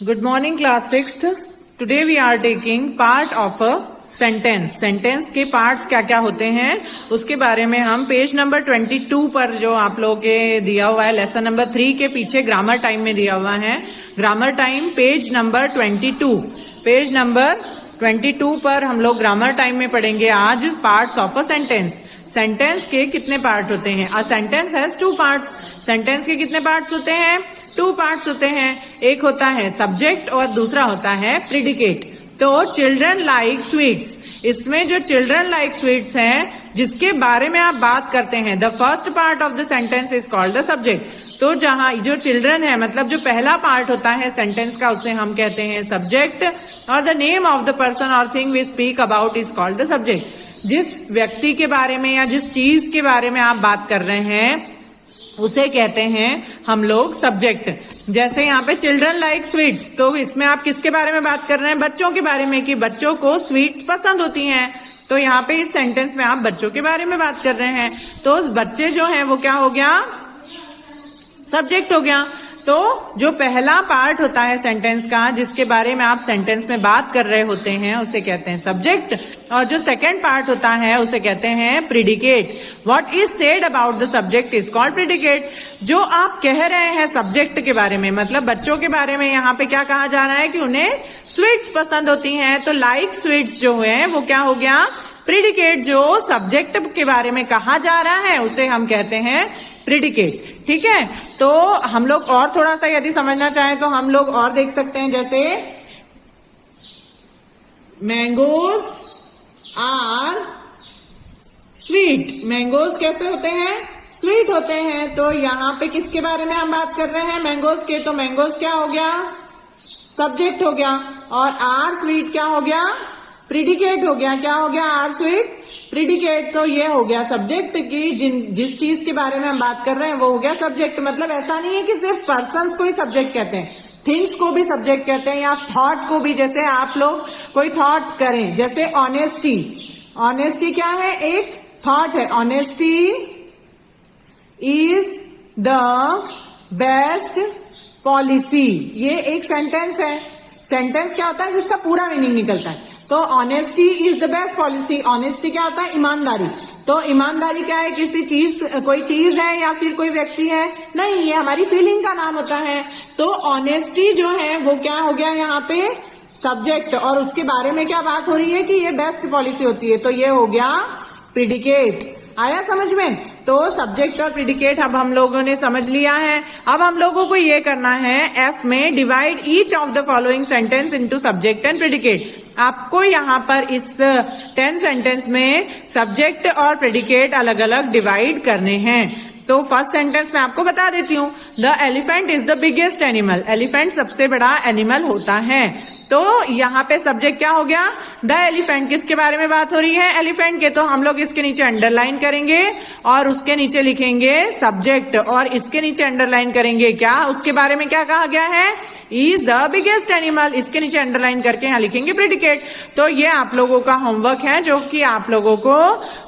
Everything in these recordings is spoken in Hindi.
Good morning, class 6th. Today we are taking part of a sentence. Sentence के parts क्या क्या होते हैं उसके बारे में हम पेज नंबर 22 पर जो आप लोगों के दिया हुआ है लेसन नंबर 3 के पीछे ग्रामर टाइम में दिया हुआ है. Grammar time page number 22. Page number 22 पर हम लोग ग्रामर टाइम में पढ़ेंगे आज parts of a sentence. Sentence के कितने पार्ट होते हैं? A sentence has 2 parts. Sentence के कितने पार्ट्स होते हैं? 2 पार्ट्स होते हैं. एक होता है सब्जेक्ट और दूसरा होता है प्रिडिकेट. तो चिल्ड्रन लाइक स्वीट्स, इसमें जो चिल्ड्रन लाइक स्वीट्स हैं जिसके बारे में आप बात करते हैं, the first part of the sentence is called the subject. तो जहां जो चिल्ड्रन है मतलब जो पहला पार्ट होता है सेंटेंस का उसे हम कहते हैं सब्जेक्ट. और the name of the person और thing we speak about is called the subject. जिस व्यक्ति के बारे में या जिस चीज के बारे में आप बात कर रहे हैं उसे कहते हैं हम लोग सब्जेक्ट. जैसे यहाँ पे चिल्ड्रन लाइक स्वीट्स, तो इसमें आप किसके बारे में बात कर रहे हैं? बच्चों के बारे में, कि बच्चों को स्वीट्स पसंद होती हैं. तो यहाँ पे इस सेंटेंस में आप बच्चों के बारे में बात कर रहे हैं. तो बच्चे जो हैं वो क्या हो गया? सब्जेक्ट हो गया. तो जो पहला पार्ट होता है सेंटेंस का जिसके बारे में आप सेंटेंस में बात कर रहे होते हैं उसे कहते हैं सब्जेक्ट. और जो सेकंड पार्ट होता है उसे कहते हैं predicate. What is said about the subject is called predicate. जो आप कह रहे हैं सब्जेक्ट के बारे में मतलब बच्चों के बारे में, यहाँ पे क्या कहा जा रहा है कि उन्हें स्वीट्स पसंद होती हैं. तो लाइक स्वीट्स जो है वो क्या हो गया? प्रिडिकेट. जो सब्जेक्ट के बारे में कहा जा रहा है उसे हम कहते हैं प्रिडिकेट. ठीक है. तो हम लोग और थोड़ा सा यदि समझना चाहें तो हम लोग और देख सकते हैं. जैसे मैंगोज आर स्वीट. मैंगोज कैसे होते हैं? स्वीट होते हैं. तो यहाँ पे किसके बारे में हम बात कर रहे हैं? मैंगोज के. तो मैंगोज क्या हो गया? सब्जेक्ट हो गया. और आर स्वीट क्या हो गया? प्रिडिकेट हो गया. क्या हो गया? Are sweet predicate. तो ये हो गया सब्जेक्ट की जिस चीज के बारे में हम बात कर रहे हैं वो हो गया सब्जेक्ट. मतलब ऐसा नहीं है कि सिर्फ पर्सन्स को ही सब्जेक्ट कहते हैं, थिंग्स को भी सब्जेक्ट कहते हैं या थॉट को भी. जैसे आप लोग कोई थॉट करें, जैसे ऑनेस्टी. ऑनेस्टी क्या है? एक थॉट है. Honesty is the best policy. ये एक सेंटेंस है. सेंटेंस क्या होता है? जिसका पूरा मीनिंग निकलता है. तो honesty is the best policy. Honesty क्या होता है? ईमानदारी. तो ईमानदारी क्या है? किसी चीज, कोई चीज है या फिर कोई व्यक्ति है? नहीं, ये हमारी फीलिंग का नाम होता है. तो ऑनेस्टी जो है वो क्या हो गया यहाँ पे? सब्जेक्ट. और उसके बारे में क्या बात हो रही है कि ये बेस्ट पॉलिसी होती है. तो ये हो गया प्रिडिकेट. आया समझ में? तो सब्जेक्ट और प्रिडिकेट अब हम लोगों ने समझ लिया है. अब हम लोगों को ये करना है एफ में, divide each of the following sentence into subject and predicate. आपको यहाँ पर इस 10 सेंटेंस में सब्जेक्ट और प्रिडिकेट अलग अलग डिवाइड करने हैं. तो फर्स्ट सेंटेंस में आपको बता देती हूँ. The elephant is the biggest animal. Elephant सबसे बड़ा एनिमल होता है. तो यहाँ पे सब्जेक्ट क्या हो गया? The elephant. किसके बारे में बात हो रही है? एलिफेंट के. तो हम लोग इसके नीचे अंडरलाइन करेंगे और उसके नीचे लिखेंगे सब्जेक्ट. और इसके नीचे अंडरलाइन करेंगे क्या? उसके बारे में क्या कहा गया है? Is the biggest animal. इसके नीचे अंडरलाइन करके यहाँ लिखेंगे प्रिडिकेट. तो ये आप लोगों का होमवर्क है जो कि आप लोगों को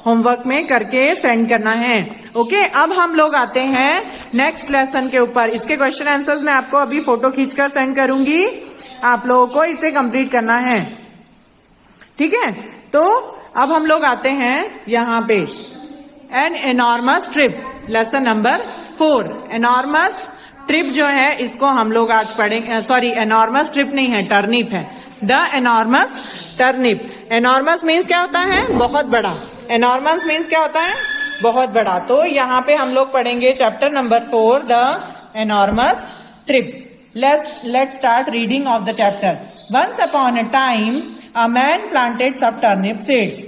होमवर्क में करके सेंड करना है. ओके. अब हम लोग आते हैं नेक्स्ट लेसन के ऊपर. इसके क्वेश्चन आंसर्स मैं आपको अभी फोटो खींचकर सेंड करूंगी. आप लोगों को इसे कंप्लीट करना है. ठीक है. तो अब हम लोग आते हैं यहाँ पे an enormous trip. Lesson number 4. Enormous trip जो है इसको हम लोग आज पढ़ेंगे. सॉरी, एनॉर्मस ट्रिप नहीं है, टर्निप है. The enormous turnip. Enormous means क्या होता है? बहुत बड़ा. एनॉर्मस मीन्स क्या होता है? बहुत बड़ा. तो यहाँ पे हम लोग पढ़ेंगे chapter number 4, the enormous trip. Let's start reading of the chapter. Once upon a time, a man planted some turnip seeds.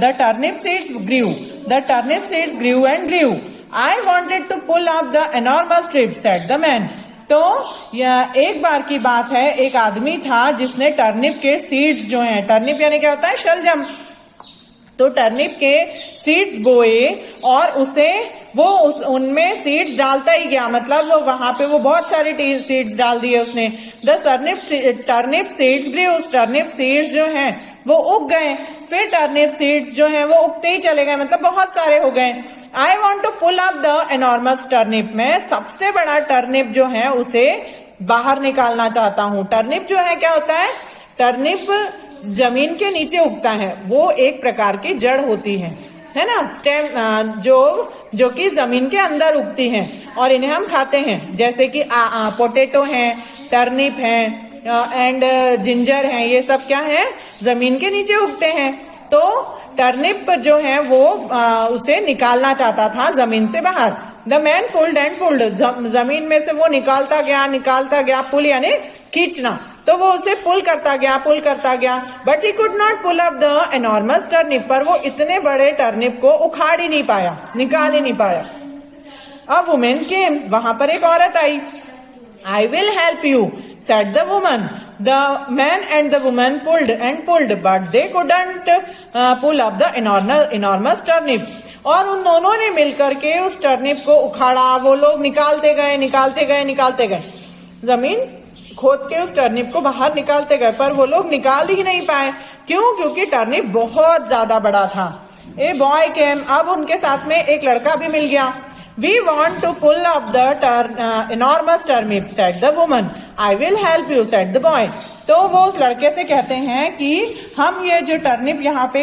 The turnip seeds grew. The turnip seeds grew and grew. I wanted to pull up the enormous trip, said the man. तो यह एक बार की बात है, एक आदमी था जिसने टर्निप के सीड्स जो हैं, टर्निप यानी क्या होता है? शलजम. तो टर्निप के सीड्स बोए और उसे उनमें सीड्स डालता ही गया. मतलब वहां पे वो बहुत सारे सीड्स डाल दिए उसने. The turnip seeds grew. Turnip seeds जो हैं वो उग गए. फिर टर्निप सीड्स जो हैं वो उगते ही चले गए, मतलब बहुत सारे हो गए. I want to pull up the enormous turnip. में सबसे बड़ा टर्निप जो है उसे बाहर निकालना चाहता हूं। टर्निप जो है क्या होता है, टर्निप जमीन के नीचे उगता है, वो एक प्रकार की जड़ होती है ना, स्टेम जो कि जमीन के अंदर उगती है और इन्हें हम खाते हैं, जैसे कि पोटैटो है, टर्निप है एंड जिंजर है, ये सब क्या है, जमीन के नीचे उगते हैं। तो टर्निप जो है वो उसे निकालना चाहता था जमीन से बाहर। The man pulled and pulled, जमीन में से वो निकालता गया, पुल यानी खींचना, तो वो उसे पुल करता गया, but he could not pull up the enormous turnip, पर वो इतने बड़े टर्निप को उखाड़ ही नहीं पाया, निकाल ही नहीं पाया। अब वुमेन केम, वहां पर एक औरत आई। I will help you, said the woman. The man and the woman pulled and pulled, but they couldn't pull up the enormous turnip. और उन दोनों ने मिलकर के उस टर्निप को उखाड़ा, वो लोग निकालते गए, जमीन खोद के उस टर्निप को बाहर निकालते गए, पर वो लोग निकाल ही नहीं पाए। क्यों? क्योंकि टर्निप बहुत ज्यादा बड़ा था। ए बॉय केम, अब उनके साथ में एक लड़का भी मिल गया। We want to pull up the enormous turnip, said the woman. I will help you, said the boy. तो वो उस लड़के से कहते हैं कि हम ये जो टर्निप यहाँ पे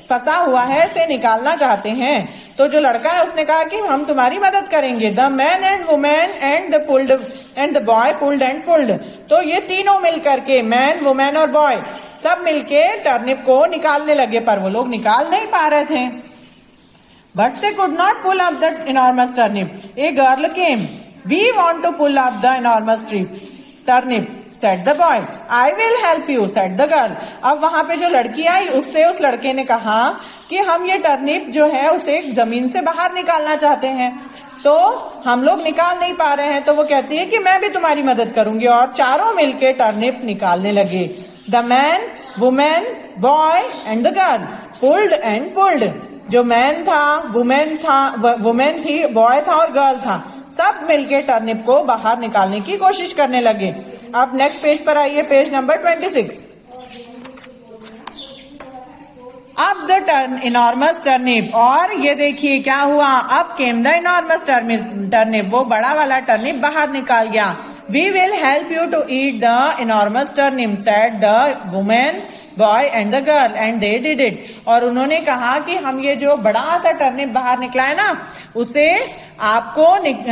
फंसा हुआ है इसे निकालना चाहते हैं। तो जो लड़का है उसने कहा कि हम तुम्हारी मदद करेंगे। The man and woman and the boy pulled and pulled. तो ये तीनों मिलकर के, मैन, वुमेन और बॉय, सब मिलके टर्निप को निकालने लगे, पर वो लोग निकाल नहीं पा रहे थे। But they could not pull up that enormous turnip. A girl came. We want to pull up the enormous turnip, said the boy. I will help you, said the girl. अब वहां पे जो लड़की आई उससे उस लड़के ने कहा कि हम ये टर्निप जो है उसे जमीन से बाहर निकालना चाहते हैं, तो हम लोग निकाल नहीं पा रहे हैं। तो वो कहती है कि मैं भी तुम्हारी मदद करूंगी, और चारों मिलके टर्निप निकालने लगे। The man, women, boy and the girl pulled and pulled. जो मैन था, वुमेन थी, बॉय था और गर्ल था, सब मिलके टर्निप को बाहर निकालने की कोशिश करने लगे। अब नेक्स्ट पेज पर आइए, पेज नंबर 26। अब द इनॉर्मस टर्निप, और ये देखिए क्या हुआ, अब केम द इनॉर्मस टर्निप, वो बड़ा वाला टर्निप बाहर निकाल गया। We will help you to eat the enormous turnip, said the women, boy and the girl, and they did it. और उन्होंने कहा कि हम ये जो बड़ा सा टर्निप बाहर निकला है ना, उसे आपको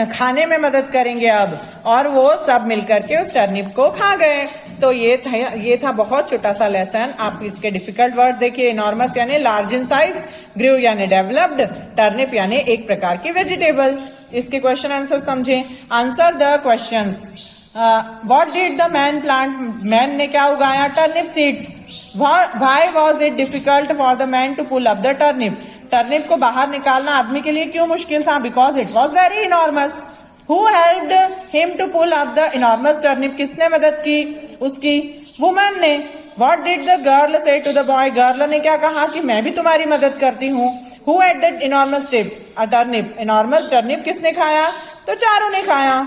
खाने में मदद करेंगे अब। और वो सब मिलकर के उस टर्निप को खा गए। तो ये था बहुत छोटा सा लेसन। आप इसके डिफिकल्ट वर्ड देखिए। इनॉर्मस यानी लार्ज इन साइज, ग्रू यानी डेवलप्ड, टर्निप यानी एक प्रकार की वेजिटेबल। इसके क्वेश्चन आंसर समझें। Answer the questions. What did the man plant, man ने क्या उगाया, turnip seeds. Why was it difficult for the man to pull up the turnip? Turnip को बाहर निकालना आदमी के लिए क्यों मुश्किल था? Because it was very enormous. Who helped him to pull up the enormous turnip? किसने मदद की उसकी? Woman ने। What did the girl say to the boy? Girl ने क्या कहा कि मैं भी तुम्हारी मदद करती हूँ। Who ate that enormous turnip? enormous turnip किसने खाया? तो चारों ने खाया।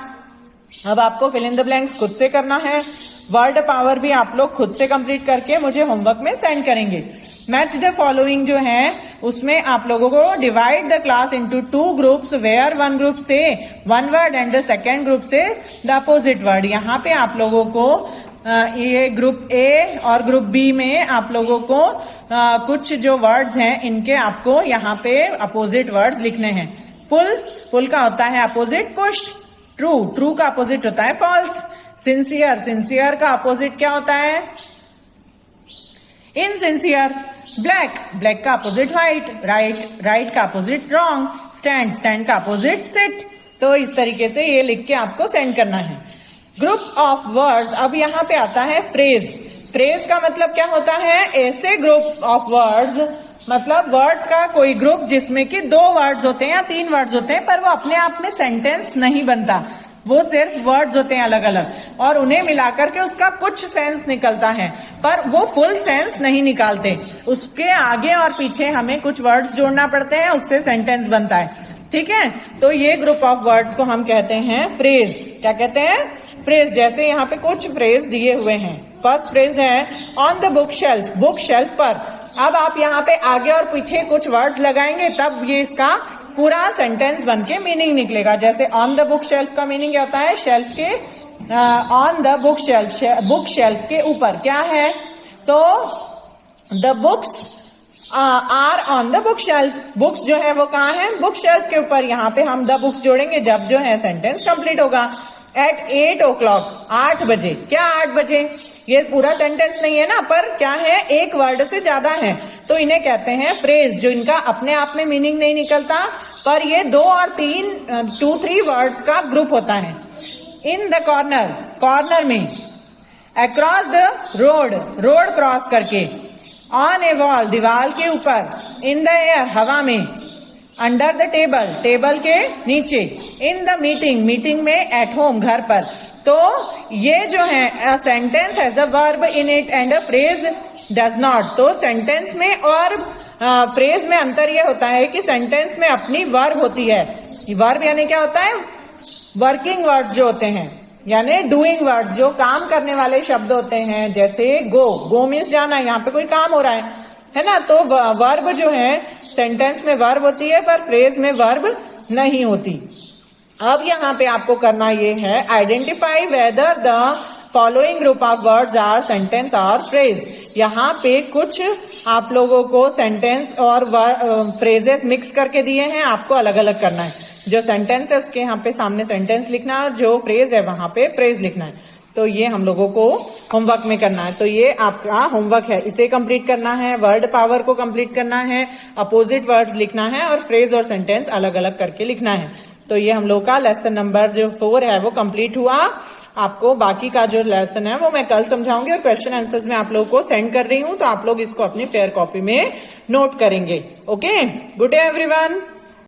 अब आपको फिल इन द ब्लैंक्स खुद से करना है। वर्ड पावर भी आप लोग खुद से कंप्लीट करके मुझे होमवर्क में सेंड करेंगे। मैच द फॉलोइंग जो है उसमें आप लोगों को divide the class into 2 groups, where one group से one word and the second group से द अपोजिट वर्ड। यहाँ पे आप लोगों को ये ग्रुप ए और ग्रुप बी में आप लोगों को कुछ जो वर्ड्स हैं इनके आपको यहाँ पे अपोजिट वर्ड्स लिखने हैं। पुल का होता है अपोजिट पुश। ट्रू का अपोजिट होता है फॉल्स। सिंसियर का अपोजिट क्या होता है? इनसिंसियर। ब्लैक का अपोजिट राइट का अपोजिट रॉन्ग। स्टैंड का अपोजिट सिट। तो इस तरीके से ये लिख के आपको सेंड करना है। Group of words. अब यहाँ पे आता है फ्रेज का मतलब क्या होता है? ऐसे ग्रुप ऑफ वर्ड्स, मतलब वर्ड्स का कोई ग्रुप जिसमें कि 2 वर्ड्स होते हैं या 3 वर्ड्स होते हैं, पर वो अपने आप में सेंटेंस नहीं बनता, वो सिर्फ वर्ड्स होते हैं अलग अलग, और उन्हें मिलाकर के उसका कुछ सेंस निकलता है, पर वो फुल सेंस नहीं निकालते। उसके आगे और पीछे हमें कुछ वर्ड्स जोड़ना पड़ते हैं, उससे सेंटेंस बनता है। ठीक है, तो ये ग्रुप ऑफ वर्ड्स को हम कहते हैं फ्रेज। क्या कहते हैं? फ्रेज। जैसे यहाँ पे कुछ फ्रेज दिए हुए हैं। फर्स्ट फ्रेज है ऑन द बुक शेल्फ पर। अब आप यहाँ पे आगे और पीछे कुछ वर्ड्स लगाएंगे, तब ये इसका पूरा सेंटेंस बन के मीनिंग निकलेगा। जैसे ऑन द बुक शेल्फ का मीनिंग क्या होता है? शेल्फ के ऑन द बुक शेल्फ के ऊपर क्या है, तो the books are on the book shelf, books जो है वो कहाँ है, बुक शेल्फ के ऊपर। यहाँ पे हम द बुक्स जोड़ेंगे जब जो है सेंटेंस कंप्लीट होगा। एट 8 o'clock, 8 बजे, क्या 8 बजे, ये पूरा सेंटेंस नहीं है ना, पर क्या है, एक वर्ड से ज्यादा है, तो इन्हें कहते हैं फ्रेज, जो इनका अपने आप में मीनिंग नहीं निकलता, पर ये 2 और 3 वर्ड्स का ग्रुप होता है। इन द कॉर्नर, कॉर्नर में, across the road, road cross करके, ऑन ए वॉल, दीवार के ऊपर, इन द एयर, हवा में, अंडर द टेबल, टेबल के नीचे, इन द मीटिंग, मीटिंग में, एट होम, घर पर। तो ये जो है sentence has a verb in it and a phrase does not. तो सेंटेंस में और फ्रेज में अंतर ये होता है कि सेंटेंस में अपनी वर्ब होती है। वर्ब यानी क्या होता है, वर्किंग वर्ड्स जो होते हैं, यानी डूइंग वर्ड्स, जो काम करने वाले शब्द होते हैं, जैसे गो, गो मीन्स जाना, यहाँ पे कोई काम हो रहा है ना। तो वर्ब जो है सेंटेंस में वर्ब होती है, पर फ्रेज में वर्ब नहीं होती। अब यहाँ पे आपको करना ये है, identify whether the following group of words are sentence और फ्रेज। यहाँ पे कुछ आप लोगों को सेंटेंस और फ्रेजेस मिक्स करके दिए हैं, आपको अलग अलग करना है। जो सेंटेंस है उसके यहाँ पे सामने सेंटेंस लिखना है, और जो फ्रेज है वहां पे फ्रेज लिखना है। तो ये हम लोगों को होमवर्क में करना है। तो ये आपका होमवर्क है, इसे कंप्लीट करना है, वर्ड पावर को कंप्लीट करना है, अपोजिट वर्ड्स लिखना है, और फ्रेज और सेंटेंस अलग अलग करके लिखना है। तो ये हम लोग का लेसन नंबर जो 4 है वो कंप्लीट हुआ। आपको बाकी का जो लेसन है वो मैं कल समझाऊंगी, और क्वेश्चन आंसर्स में आप लोगों को सेंड कर रही हूँ, तो आप लोग इसको अपनी फेयर कॉपी में नोट करेंगे। Okay, good day everyone.